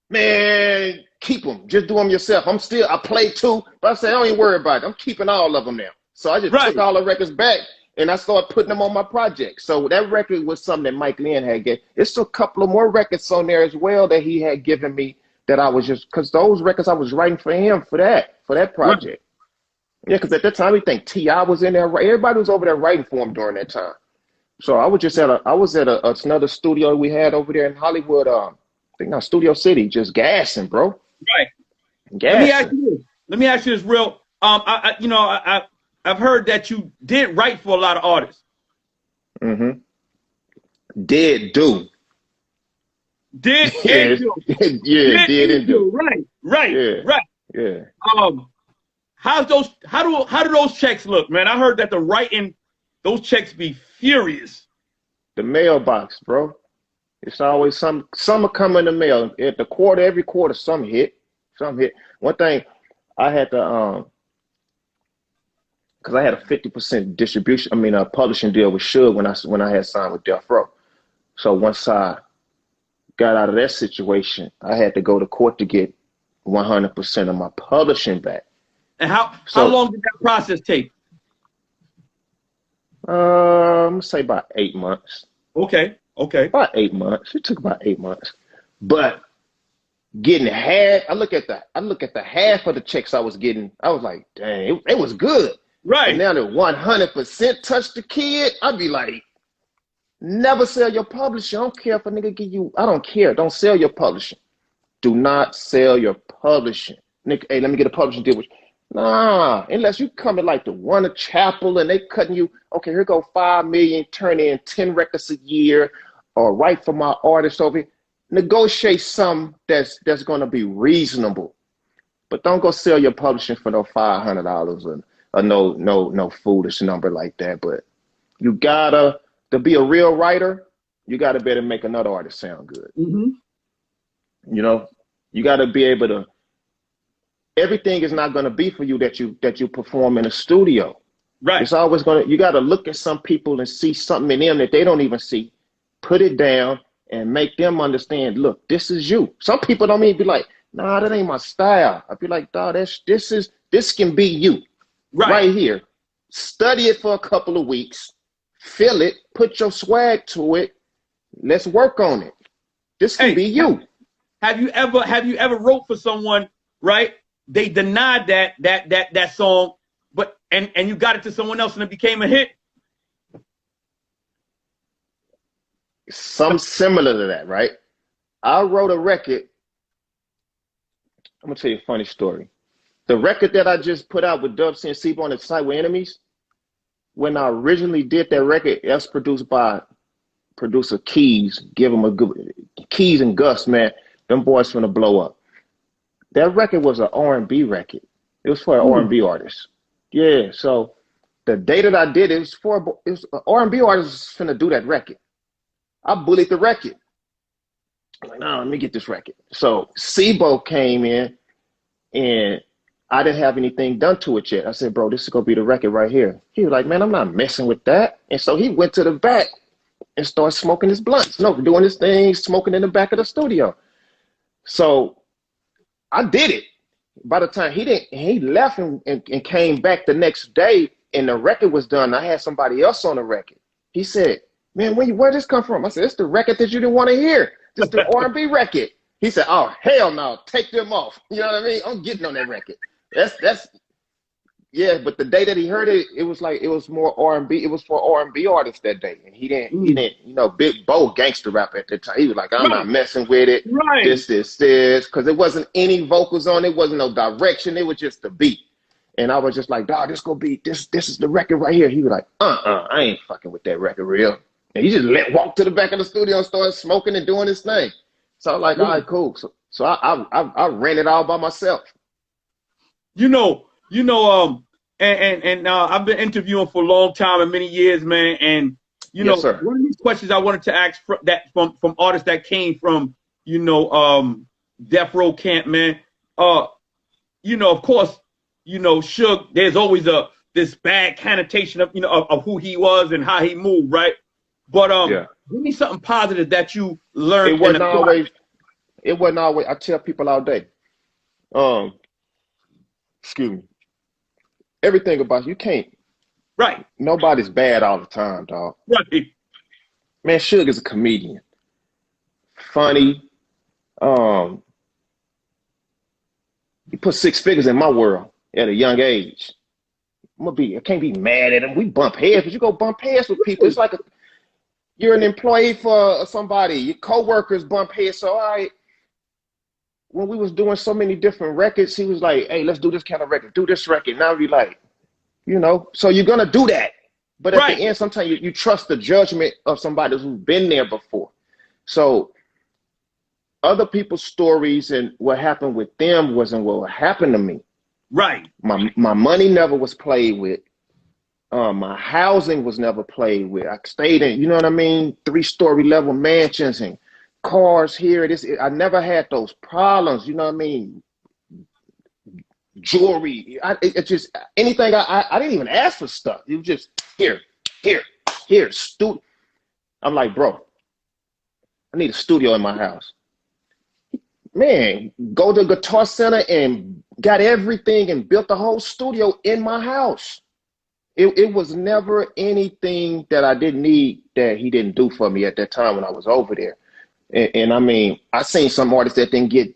man, keep them. Just do them yourself. I played too, but I said, don't even worry about it. I'm keeping all of them now. So I just took all the records back, and I started putting them on my project. So that record was something that Mike Lynn had given. It's a couple of more records on there as well that he had given me that I was just, because those records I was writing for him for that project. Right. Yeah, because at that time, we think T.I. was in there. Everybody was over there writing for him during that time. So I was just at another studio we had over there in Hollywood, I think not Studio City, just gassing, bro. Right. Gassing. Let me ask you this real. I've heard that you did write for a lot of artists. Mm-hmm. Did do. Did and do. Yeah, did and do. Right. Yeah. How do those checks look, man? I heard that the writing, those checks be furious. The mailbox, bro. It's always some will come in the mail. At the quarter, every quarter, some hit. One thing I had to because I had a 50% distribution, a publishing deal with Suge when I had signed with Death Row. So once I got out of that situation, I had to go to court to get 100% of my publishing back. And how long did that process take? I'm gonna say about 8 months. Okay. About 8 months. It took about 8 months. But getting half, I look at the half of the checks I was getting. I was like, dang, it was good. Right. And now that 100% touch the kid, I'd be like, never sell your publishing. I don't care if a nigga give you. I don't care. Don't sell your publishing. Do not sell your publishing. Nigga, hey, let me get a publishing deal with you. Nah, unless you come in like the one a chapel and they cutting you, okay, here go 5 million, turn in 10 records a year, or write for my artist over here. Negotiate something that's gonna be reasonable. But don't go sell your publishing for no $500 or no foolish number like that. But you gotta, to be a real writer, you gotta be able to make another artist sound good. Mm-hmm. You know, you gotta be able to. Everything is not going to be for you that you perform in a studio. Right. It's always you got to look at some people and see something in them that they don't even see, put it down and make them understand, look, this is you. Some people don't even be like, nah, that ain't my style. I'd be like, dawg, this can be you right here. Study it for a couple of weeks, feel it, put your swag to it. Let's work on it. This can be you. Have you ever wrote for someone, right? They denied that song, but and you got it to someone else and it became a hit? Some similar to that, right? I wrote a record. I'm gonna tell you a funny story. The record that I just put out with Dub C and C on the site with Enemies, when I originally did that record, that's produced by producer Keys. Give him a good Keys and Gus, man. Them boys finna blow up. That record was an R&B record. It was for an R&B artist. Yeah, so the day that I did it, it was an R&B artist finna do that record. I bullied the record. I'm like, no, let me get this record. So Sibo came in and I didn't have anything done to it yet. I said, bro, this is gonna be the record right here. He was like, man, I'm not messing with that. And so he went to the back and started smoking his blunts. No, doing his thing, smoking in the back of the studio. So I did it. By the time he left and came back the next day and the record was done, I had somebody else on the record. He said, man, where this come from? I said, it's the record that you didn't want to hear. This the R&B record. He said, oh, hell no, take them off. You know what I mean? I'm getting on that record. That's yeah, but the day that he heard it, it was more R&B. It was for R&B artists that day. And he didn't, you know, Big Bo gangster rap at the time. He was like, I'm not messing with it. This, because it wasn't any vocals on it, wasn't no direction, it was just the beat. And I was just like, dog, this is the record right here. He was like, I ain't fucking with that record real. And he just walked to the back of the studio and started smoking and doing his thing. So I was like, all right, cool. So I ran it all by myself. I've been interviewing for a long time and many years, man. And one of these questions I wanted to ask from artists that came from Death Row camp, man. Of course, Suge. There's always this bad connotation of who he was and how he moved, right? But give me something positive that you learned. It wasn't always. I tell people all day. Excuse me. Everything about you can't. Right. Nobody's bad all the time, dog. Right. Man, Suge is a comedian. Funny. He put 6 figures in my world at a young age. I can't be mad at him. We bump heads, but you go bump heads with people. It's like you're an employee for somebody. Your coworkers bump heads. So when we was doing so many different records, he was like, hey, let's do this kind of record, do this record. Now we like, so you're going to do that. But at the end, sometimes you trust the judgment of somebody who's been there before. So other people's stories and what happened with them wasn't what happened to me. Right. My money never was played with. My housing was never played with. I stayed in, 3-story level mansions and cars here. I never had those problems. Jewelry. It just anything. I didn't even ask for stuff. It was just here. I'm like, bro, I need a studio in my house. Man, go to Guitar Center and got everything and built the whole studio in my house. It was never anything that I didn't need that he didn't do for me at that time when I was over there. And I mean, I seen some artists that didn't get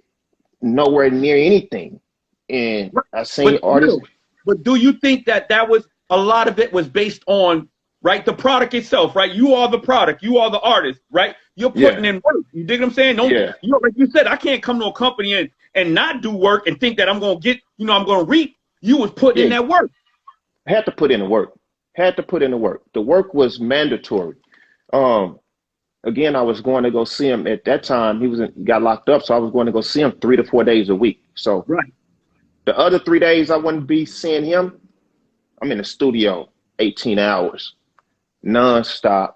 nowhere near anything. And I seen artists. But do you think that was a lot of it was based on, right, the product itself, right? You are the product. You are the artist, right? You're putting in work. You dig what I'm saying? Like you said, I can't come to a company and not do work and think that I'm going to get, I'm going to reap. You was putting in that work. Had to put in the work. The work was mandatory. Again, I was going to go see him at that time. He got locked up, so I was going to go see him 3 to 4 days a week. So the other 3 days I wouldn't be seeing him, I'm in the studio 18 hours, nonstop.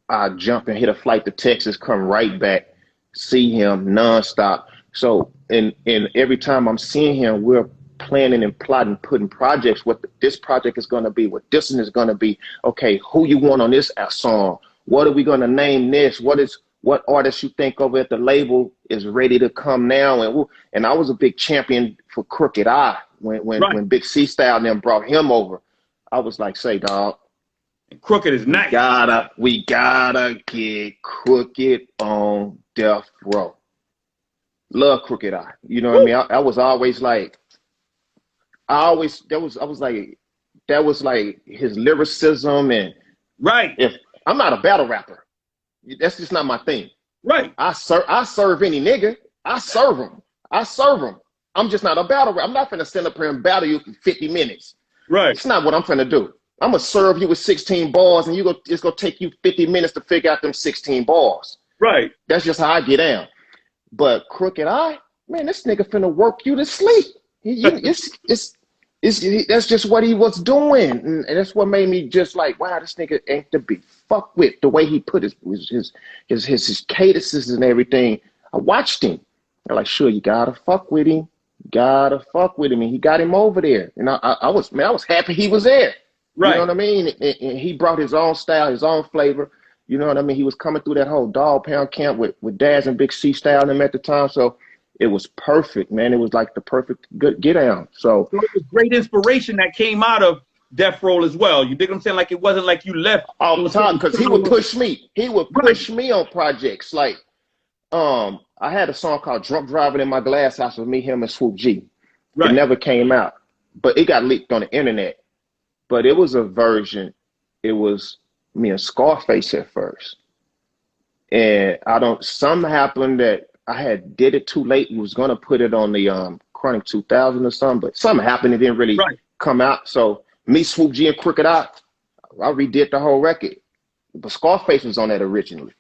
I jump and hit a flight to Texas, come right back, see him nonstop. So and every time I'm seeing him, we're planning and plotting, putting projects, what this project is going to be, what this one is going to be. Okay, who you want on this song? What are we going to name this? What artist you think over at the label is ready to come now? And I was a big champion for Crooked I when Big C Style and them brought him over. I was like, say, dog, Crooked is nice. We gotta get Crooked on Death Row. Love Crooked I. You know what I mean? I was always like, that was like his lyricism and if I'm not a battle rapper. That's just not my thing. Right. I serve any nigga. I serve him. I'm just not a battle rapper. I'm not finna stand up here and battle you for 50 minutes. Right. It's not what I'm finna do. I'm gonna serve you with 16 bars, and it's gonna take you 50 minutes to figure out them 16 bars. Right. That's just how I get down. But Crooked I, man, this nigga finna work you to sleep. That's just what he was doing, and that's what made me just like, wow, this nigga ain't to be fucked with. The way he put his cadences and everything. I watched him. I'm like, sure, you gotta fuck with him. And he got him over there. And I was happy he was there. Right. You know what I mean? And he brought his own style, his own flavor. You know what I mean? He was coming through that whole Dog Pound camp with Daz and Big C Style and them at the time. So it was perfect, man. It was like the perfect good get down. So it was great inspiration that came out of Death Row as well. You dig what I'm saying? Like it wasn't like you left all the time, because he would push me. He would push me on projects. Like I had a song called Drunk Driving in My Glass House with me, him, and Swoop G. It never came out, but it got leaked on the internet. But it was a version. It was me and Scarface at first. And something happened that I did it too late. We was going to put it on the Chronic 2000 or something, but something happened. It didn't really come out. So me, Swoop G, and Crooked I redid the whole record. But Scarface was on that originally.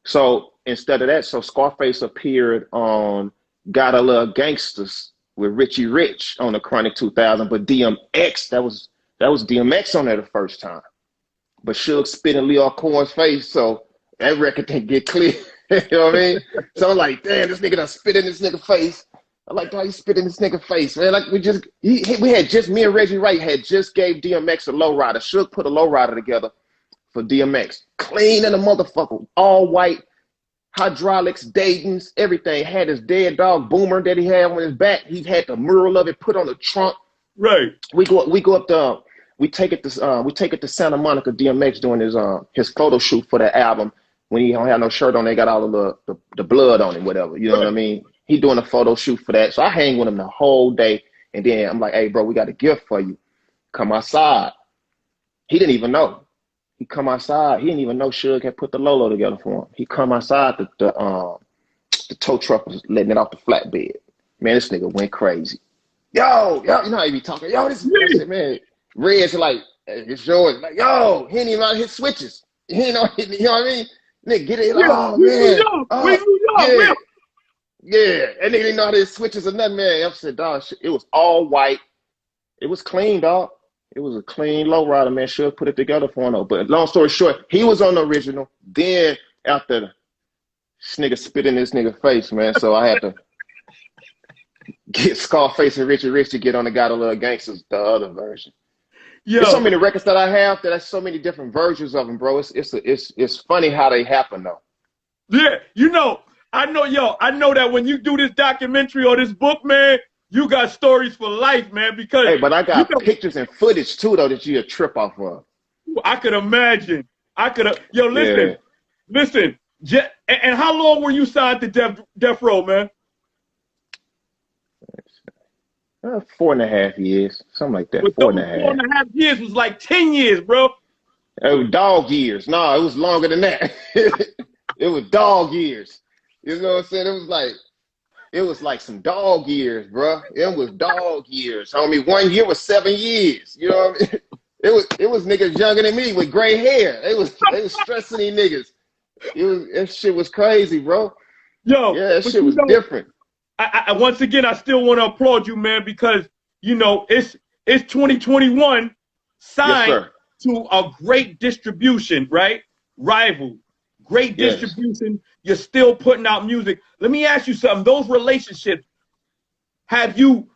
So instead of that, Scarface appeared on Gotta Love Gangsters with Richie Rich on the Chronic 2000, but DMX, that was DMX on there the first time. But Suge spit in Lyor Cohen's face, so that record didn't get clear. You know what I mean? So I'm like, damn, this nigga done spit in this nigga face. I'm like, dog, you spit in this nigga face, man. Like me and Reggie Wright had just gave DMX a lowrider. Suge put a lowrider together for DMX. Clean in a motherfucker, all white, hydraulics, Dayton's, everything. Had his dead dog Boomer that he had on his back. He had the mural of it put on the trunk. Right. We go up the. We take it to Santa Monica. DMX doing his photo shoot for the album. When he don't have no shirt on, they got all of the blood on him, whatever. You know what I mean? He doing a photo shoot for that. So I hang with him the whole day. And then I'm like, hey, bro, we got a gift for you. Come outside. He didn't even know. He come outside. He didn't even know Suge had put the Lolo together for him. He come outside. The tow truck was letting it off the flatbed. Man, this nigga went crazy. Yo, you know how he be talking. Yo, this is man. Red's like, it's yours. Like, yo, he ain't even out his switches. You know what I mean? Nigga, get it. Oh, man. Yeah. And nigga didn't know how his switches or nothing, man. I said, dog, it was all white. It was clean, dog. It was a clean lowrider, man. Should put it together for him. But long story short, he was on the original. Then after this nigga spit in this nigga face, man. So I had to get Scarface and Richie Rich to get on the Gotta Love Gangsters, the other version. There's so many records that I have that has so many different versions of them, bro. It's funny how they happen, though. Yeah, I know that when you do this documentary or this book, man, you got stories for life, man. Because but I got pictures and footage too, though, that you'll trip off of. I could imagine. Listen. And how long were you signed to Death Row, man? 4.5 years, something like that. But 4.5. 4.5 years was like 10 years, bro. It was dog years. No, it was longer than that. It was dog years. You know what I'm saying? It was like some dog years, bro. It was dog years, homie. 1 year was 7 years. You know what I mean? It was niggas younger than me with gray hair. They was stressing these niggas. That shit was crazy, bro. Yo, yeah, that shit was different. I once again, I still want to applaud you, man, because it's 2021, signed to a great distribution, right? Rival, great distribution. You're still putting out music. Let me ask you something. Those relationships, have you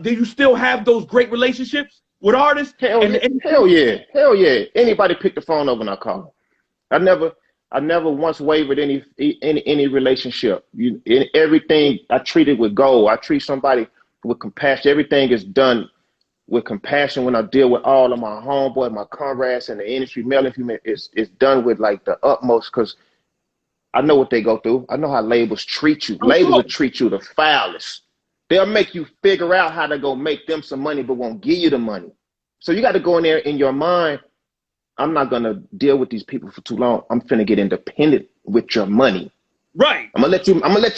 do you still have those great relationships with artists? Hell yeah. Anybody pick the phone up when I call them. I never once wavered any relationship. In everything I treat it with gold. I treat somebody with compassion. Everything is done with compassion when I deal with all of my homeboys, my comrades in the industry, male and female. It's done with like the utmost, because I know what they go through. I know how labels treat you. Labels will treat you the foulest. They'll make you figure out how to go make them some money, but won't give you the money. So you got to go in there in your mind. I'm not gonna deal with these people for too long. I'm finna get independent with your money. Right. I'm gonna let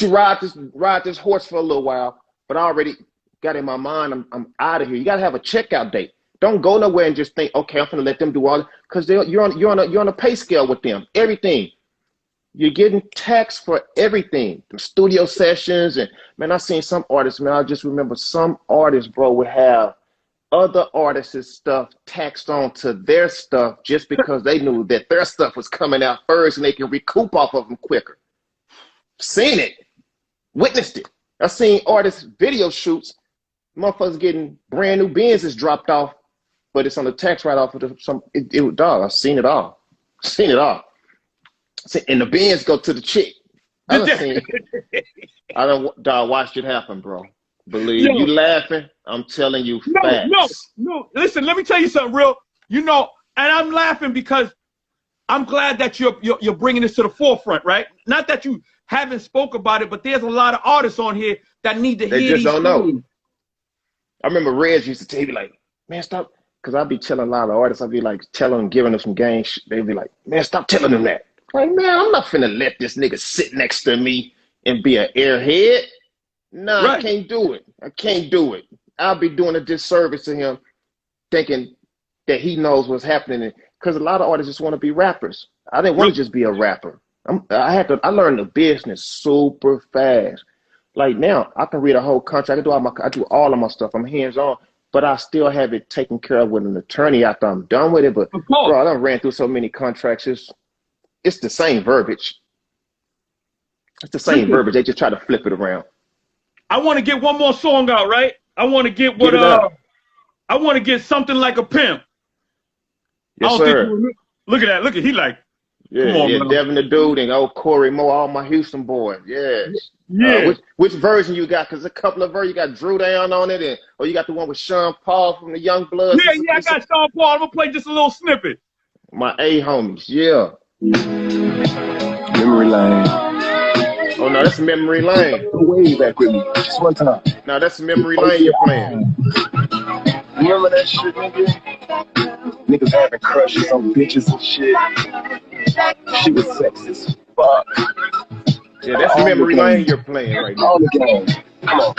you ride this horse for a little while, but I already got in my mind I'm out of here. You gotta have a checkout date. Don't go nowhere and just think, okay, I'm gonna let them do all it, because you're on a pay scale with them. Everything. You're getting taxed for everything. The studio sessions, and man, I seen some artists, man, I just remember some artists, bro, would have other artists' stuff taxed on to their stuff just because they knew that their stuff was coming out first and they can recoup off of them quicker. Seen it, witnessed it. I seen artists' video shoots, motherfuckers getting brand new Benzes dropped off, but it's on the tax write-off of dog. I've seen it all. Seen it all. And the Benz go to the chick. I done watched it happen, bro. Believe you laughing, I'm telling you facts. No. Listen, let me tell you something real. And I'm laughing because I'm glad that you're bringing this to the forefront, right? Not that you haven't spoke about it, but there's a lot of artists on here that need to hear these. They just don't know. I remember Reg used to tell me like, man, stop, because I'd be telling a lot of artists, I'd be like telling them, giving them some game. They'd be like, man, stop telling them that. Like, man, I'm not finna let this nigga sit next to me and be an airhead. Nah, right. I can't do it. I'll be doing a disservice to him thinking that he knows what's happening. Because a lot of artists just want to be rappers. I didn't want to just be a rapper. I learned the business super fast. Like now, I can read a whole contract. I do all of my stuff. I'm hands-on, but I still have it taken care of with an attorney after I'm done with it. But bro, I done ran through so many contracts. It's the same verbiage. It's the same verbiage. They just try to flip it around. I want to get one more song out, right? I want to get I want to get Something Like a Pimp. Yes, sir. Look at that. Look at he like. Yeah, come on, yeah, man. Devin the Dude and old Corey Moore, all my Houston boys. Yes. Yeah. Which version you got? Because a couple of versions, you got Drew Down on it, or you got the one with Sean Paul from the Young Bloods. Yeah, I got Sean Paul. I'm gonna play just a little snippet. My A homies, yeah. Memory Lane. Oh no, that's Memory Lane. Way back with me, just one time. No, that's Memory Lane you're playing. Remember that shit, nigga? Niggas having crushes on bitches and shit. She was sexy as fuck. Yeah, that's Memory Lane you're playing right now. All the game. Come on.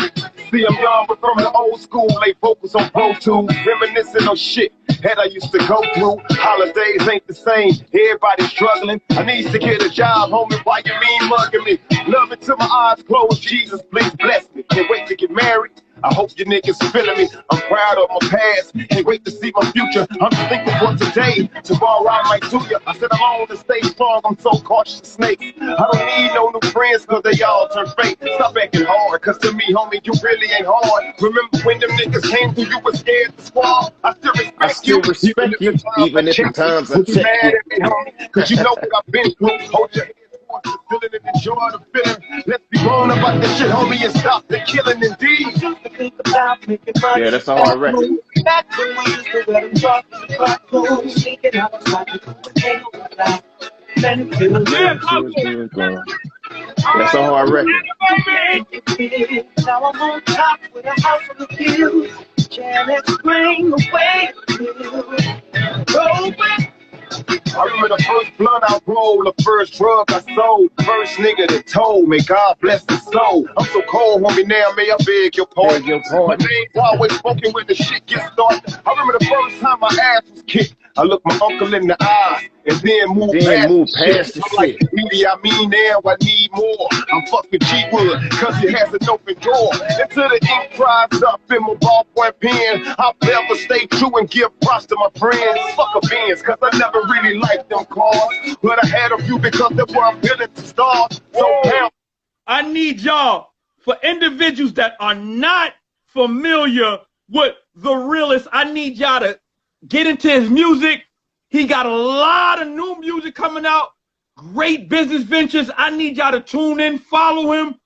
See, I'm young, but from the old school, lay focus on Pro Tools, reminiscing on shit that I used to go through. Holidays ain't the same, everybody's struggling. I need to get a job, homie, why you mean mugging me? Love it till my eyes close, Jesus, please bless me. Can't wait to get married. I hope you niggas feeling me. I'm proud of my past. Can't wait to see my future. I'm just thinking for today. Tomorrow I might do ya. I said I'm on to stay strong. I'm so cautious of snakes. I don't need no new friends cause they all turn fake. Stop acting hard cause to me, homie, you really ain't hard. Remember when them niggas came through, you was scared to squall. I still respect you. Even if the times I check mad at me, homie, cause you know what I've been through. Hold your head. Feeling and enjoy the feeling. Let's be wrong about this shit, homie, and stop the killing indeed. Yeah, that's a hard record. That's a hard record. Now I'm on top with a house on the hills. Can't explain the way. I remember the first blunt I rolled, the first drug I sold, first nigga that told me, God bless his soul. I'm so cold, homie, now may I beg your pardon. My name's always spoken when the shit gets started. I remember the first time my ass was kicked. I looked my uncle in the eyes and then moved past the shit. I'm like, really, I mean now I need more. I'm fucking G-Wood, cause it has an open door. Until the ink dries up in my ballpoint pen, I'll never stay true and give props to my friends. Fuck a Benz, cause I never really liked them cars. But I had a few because they were I'm willing to start. So now I need y'all, for individuals that are not familiar with Tha Realest, I need y'all to get into his music. He got a lot of new music coming out. Great business ventures. I need y'all to tune in, follow him.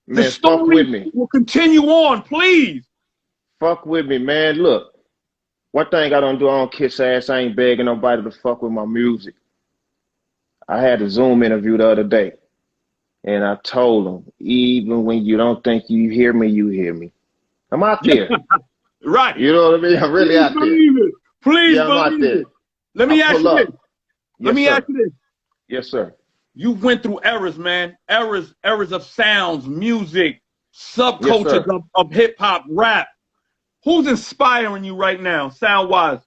Man, the story will continue on, please. Fuck with me, man. Look, one thing I don't do, I don't kiss ass. I ain't begging nobody to fuck with my music. I had a Zoom interview the other day, and I told them, even when you don't think you hear me, you hear me. I'm out there. Right. You know what I mean? I'm really out there. Please I'm out believe there. it. Let me ask you this. Let me ask you this. Yes, sir. You went through eras, man. Eras of sounds, music, subculture of hip hop, rap. Who's inspiring you right now, sound wise?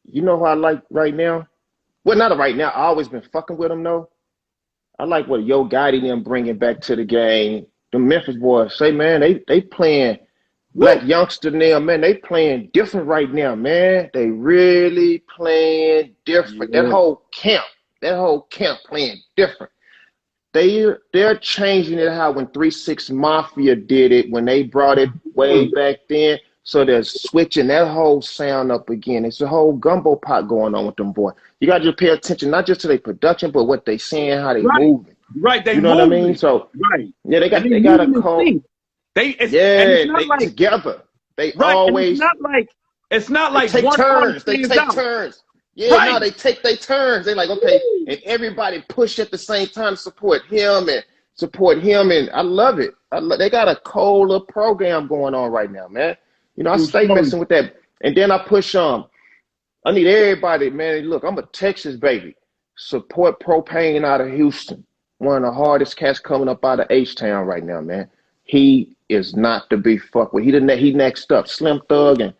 You know who I like right now? Well, not right now. I always been fucking with them though. I like what Yo Gotti them bringing back to the game. The Memphis boys say, man, they playing Black Youngster now, man. They playing different right now, man. They really playing different. Yeah. That whole camp playing different. They're changing it how when 3-6 Mafia did it, when they brought it way back then. So they're switching that whole sound up again. It's a whole gumbo pot going on with them boys. You got to just pay attention, not just to their production, but what they saying, how they moving. Right, they you know what I mean? So yeah, they got a call. They together. They always. It's not like they take one turns. They take out. turns. Yeah, no, they take their turns. They like, okay, and everybody push at the same time to support him, and I love it. They got a cold little program going on right now, man. You know, I stay messing with that, and then I push I need everybody, man. Look, I'm a Texas baby. Support Propane out of Houston. One of the hardest cats coming up out of H-Town right now, man. He is not to be fucked with. He next up. Slim Thug and,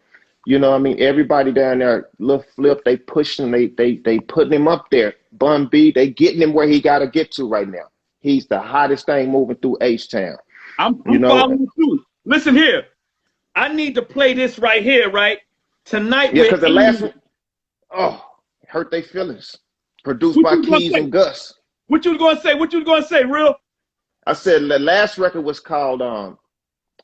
you know what I mean? Everybody down there, Lil Flip, they pushing, they putting him up there. Bun B, they getting him where he got to get to right now. He's the hottest thing moving through H-Town. I'm following through. Listen here. I need to play this right here, right? Tonight. Yeah, because the last one, hurt their feelings. Produced by Keys and Gus. What you was gonna say, Real? I said the last record was called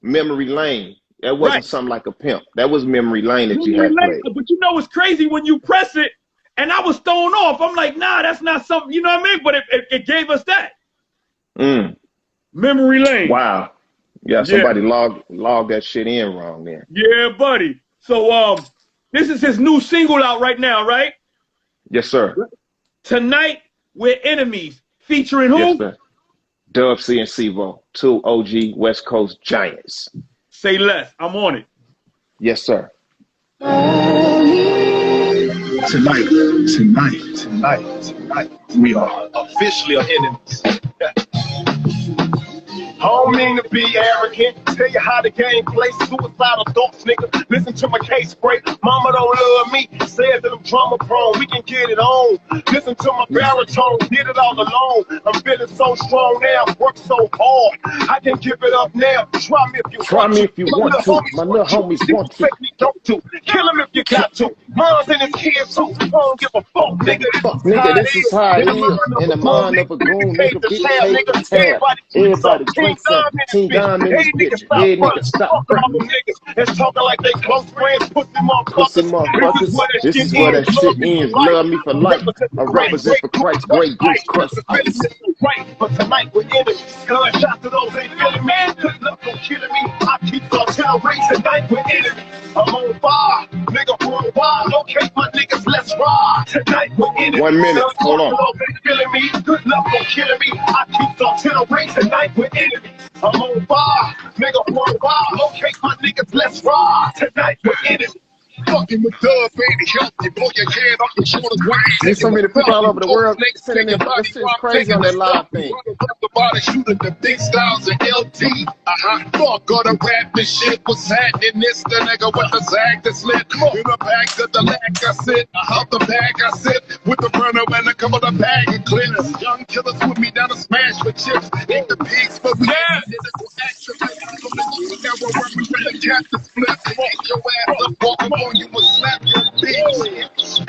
Memory Lane. That wasn't something like a pimp. That was Memory Lane that you had played. But you know what's crazy when you press it, and I was thrown off. I'm like, nah, that's not something. You know what I mean? But it gave us that. Memory Lane. Wow. Yeah, somebody logged that shit in wrong there. Yeah, buddy. So this is his new single out right now, right? Yes, sir. Tonight We're Enemies, featuring who? Yes, sir. Dub C and Sevo, 2 OG West Coast giants. Say less. I'm on it. Yes, sir. Tonight, we are officially enemies. I don't mean to be arrogant. Tell you how the game plays. Suicidal thoughts, nigga. Listen to my case break. Mama don't love me. Says that I'm trauma prone. We can get it on. Listen to my baritone. Did it all alone. I'm feeling so strong now. Work so hard. I can give it up now. Try me if you want to. My little homies want to. Don't to. Kill him if you got to. Mom's and his kids too. I don't give a fuck, nigga. Nigga, this is how it is. In the mind of a goon, nigga, get paid to tab. Everybody drink something. Team Dime in this bitch. Hey, nigga, stop. That's talking like they close friends. Pussy motherfuckers. This is where that shit ends. Love me for life. I represent for Christ. Great Goose Crust. Right, but tonight we're enemies. Gunshot to those ain't feeling me. Good luck on killing me. I keep on telling race. Tonight we're enemies. I'm on fire. Nigga, worldwide. Locate my niggas. Let's ride. Tonight we're enemies. 1 minute. Hold on. Feeling me. Good luck on killing me. I keep on telling race. Tonight we're enemies. I'm on fire. Nigga, worldwide. Locate my niggas. Let's ride. Tonight we're enemies. Fucking with Dub, baby, help you blow your head off the shoulders. There's so many people all over the world sitting there. This shit's crazy on that live thing. The body shooting the big styles of LT. Fuck all the rap and shit. What's happening? This the nigga with the zag that's lit. In the back of the lag I sit. Out the bag I sit. With the burner and I cover the bag of clips. Young killers with me down to smash for chips. Eat the pigs, but we physical action. Never represent the cat to split. Take your ass up, walk on. You will slap your bitch.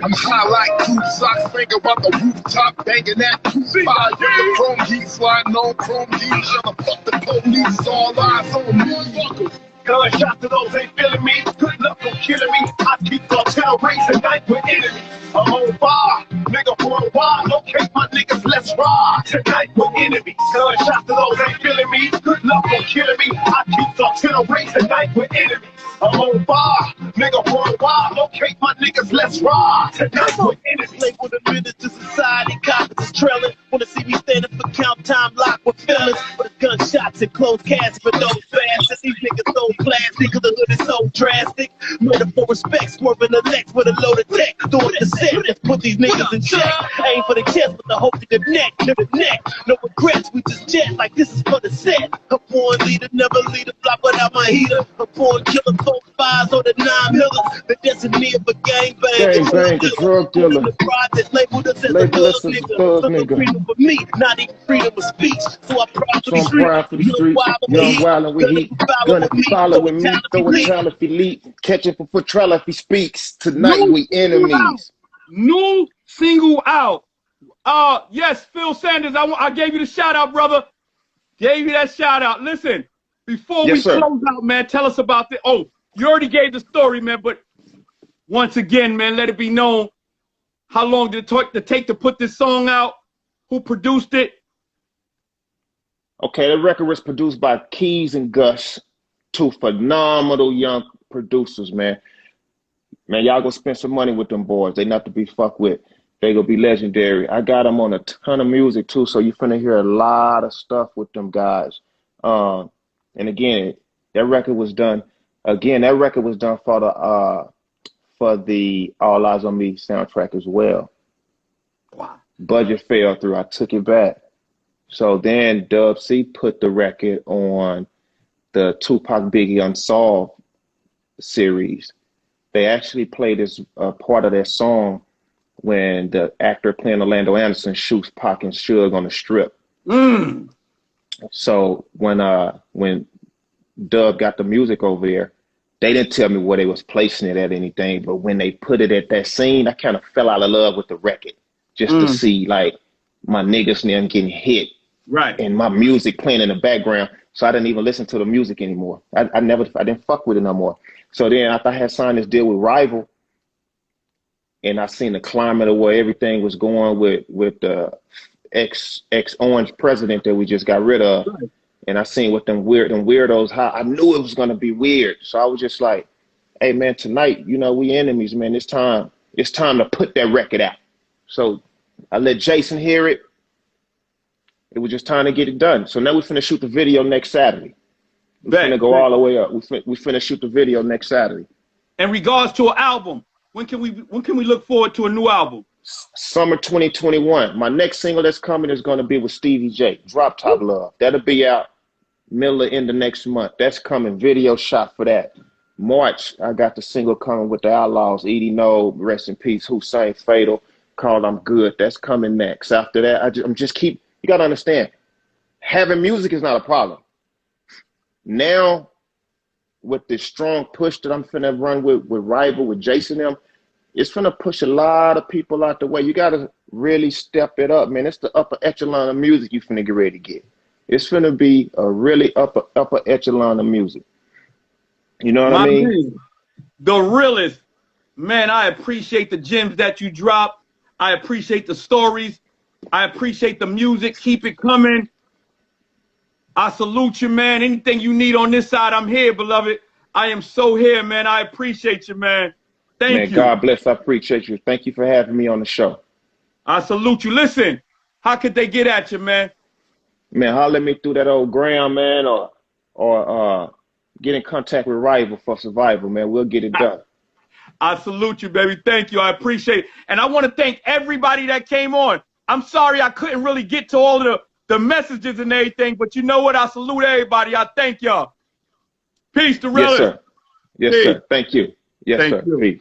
I'm high like 2 socks, finger about the rooftop, banging that 2-5. Chrome heat sliding on chrome heat, shut the fuck the police. These all eyes on motherfuckers. Gunshot to those ain't feeling me. Good luck on killing me. I keep on tail raising night with enemies. I'm on fire, nigga, for a while. Locate my niggas, let's ride tonight with enemies. Gunshot to those ain't feeling me. Good luck on killing me. I keep on tail raising night with enemies. I'm on fire, nigga, for a while. Locate my niggas, let's ride tonight with enemies. Label the minutes to society, coppers is trailing. Wanna see me standing for count time, locked with feelings. With gunshots and closed casts for those bastards. These niggas so plastic, cause the hood is so drastic. Murder for respect, swerving the next with a load of tech. Doing the set, let's put these niggas in check. Aim for the chest with the hope to the neck, to the neck. No regrets, we just jet like this is for the set. A born leader, never lead a block without my heater. A born killer, 4-5s on the 9-miller. The destiny of a gangbang. Gang, the drug dealer. The pride that labeled us as a Label us thug as a nigga. thug Some nigga. freedom for me, not even freedom of speech. So I'm proud to So be I'm street. proud for the streets. Young wild and with heat. Gonna be follow with me. Throw a towel if he leap. Catch it for Terrell if he speaks. Tonight we enemies. New single out. Yes, Phil Sanders. I gave you the shout out, brother. Gave you that shout out. Listen, before we close out, man, tell us about the. Oh, you already gave the story, man. But once again, man, let it be known. How long did it take to put this song out? Who produced it? Okay, the record was produced by Keys and Gus, two phenomenal young producers, man. Man, y'all go spend some money with them boys. They not to be fucked with. They gonna be legendary. I got them on a ton of music too, so you finna hear a lot of stuff with them guys. And again, that record was done. Again, that record was done for the All Eyes on Me soundtrack as well. Wow. Budget fell through. I took it back. So then Dub C put the record on the Tupac Biggie Unsolved series. They actually played this part of that song when the actor playing Orlando Anderson shoots Pac and Suge on the strip. Mm. So when Dub got the music over there, they didn't tell me where they was placing it at anything, but when they put it at that scene, I kind of fell out of love with the record just to see like my niggas and them getting hit. Right. And my music playing in the background. So I didn't even listen to the music anymore. I didn't fuck with it no more. So then after I had signed this deal with Rival, and I seen the climate of where everything was going with the ex-Orange president that we just got rid of. Right. And I seen what them weirdos, how I knew it was gonna be weird. So I was just like, hey man, tonight, you know, we enemies, man. It's time to put that record out. So I let Jason hear it. It was just time to get it done. So now we finna shoot the video next Saturday. We finna go all the way up. We finna shoot the video next Saturday. In regards to an album, when can we look forward to a new album? Summer 2021. My next single that's coming is gonna be with Stevie J, Drop Top Love. That'll be out middle of end of next month. That's coming. Video shot for that. March, I got the single coming with the Outlaws, Edie No, rest in peace, Hussein Fatal, called I'm Good. That's coming next. After that, you gotta understand, having music is not a problem. Now, with this strong push that I'm finna run with Rival, with Jason them, it's finna push a lot of people out the way. You gotta really step it up, man. It's the upper echelon of music you finna get ready to get. It's finna be a really upper echelon of music. You know what I mean? Man, The Realest. Man, I appreciate the gems that you drop. I appreciate the stories. I appreciate the music. Keep it coming. I salute you, man. Anything you need on this side, I'm here, beloved. I am so here, man. I appreciate you, man. Thank you. God bless. I appreciate you. Thank you for having me on the show. I salute you. Listen, how could they get at you, man? Man, holler at me through that old ground, man, or get in contact with Rival for Survival, man. We'll get it done. I salute you, baby. Thank you. I appreciate it. And I want to thank everybody that came on. I'm sorry I couldn't really get to all of the messages and everything, but you know what? I salute everybody. I thank y'all. Peace, Tha Realest. Yes, sir. Yes, sir. Thank you. Yes, sir. Peace.